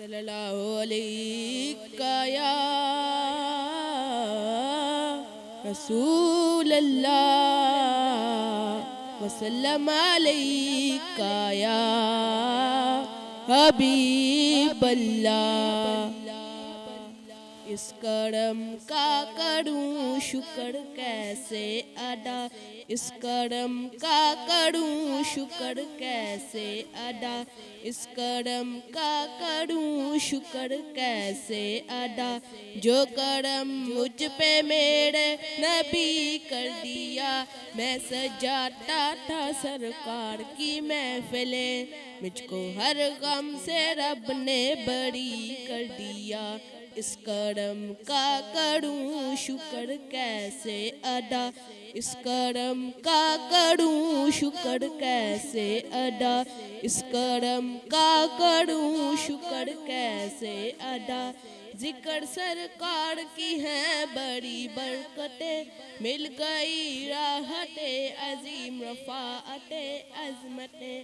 صلی اللہ علیہ یا رسول اللہ وسلم علیہ یا حبیب اللہ۔ اس کرم کا کروں شکر کیسے ادا، اس کرم کا کروں شکر کیسے ادا، اس کرم کا کروں شکر کیسے ادا، جو کرم مجھ پہ میرے نبی کر دیا۔ میں سجاتا تھا سرکار کی محفلیں، مجھ کو ہر غم سے رب نے بری کر دیا۔ اس کرم کا کروں شکر کیسے ادا، اس کرم کا کروں شکر کیسے ادا، اس کرم کا کروں شکر کیسے ادا۔ ذکر سرکار کی ہیں بڑی برکتیں، مل گئی راحتیں عظیم رفاعتیں عظمتیں۔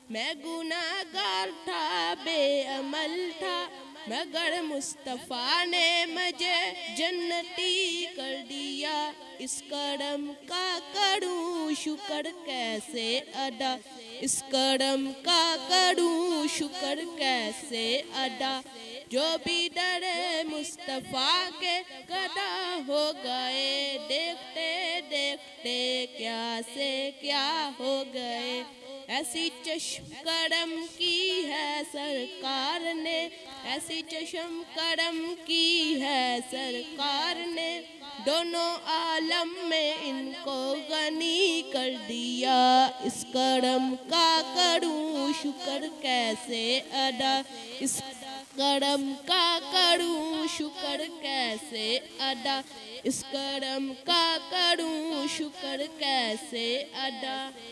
میں گناہگار تھا بے عمل تھا، مگر مصطفیٰ نے مجھے جنتی کر دیا۔ اس کرم کا کروں شکر کیسے ادا، اس کرم کا کروں شکر کیسے ادا، جو بھی ڈرے مصطفیٰ کے گدا ہو گئے، دیکھتے دیکھتے کیا سے کیا ہو گئے۔ ایسی چشم کرم کی ہے سرکار نے، ایسی چشم کرم کی ہے سرکار نے، دونوں عالم میں ان کو غنی کر دیا۔ اس کرم کا کروں شکر کیسے ادا، اس کرم کا کروں شکر کیسے ادا، اس کرم کا کروں شکر کیسے ادا۔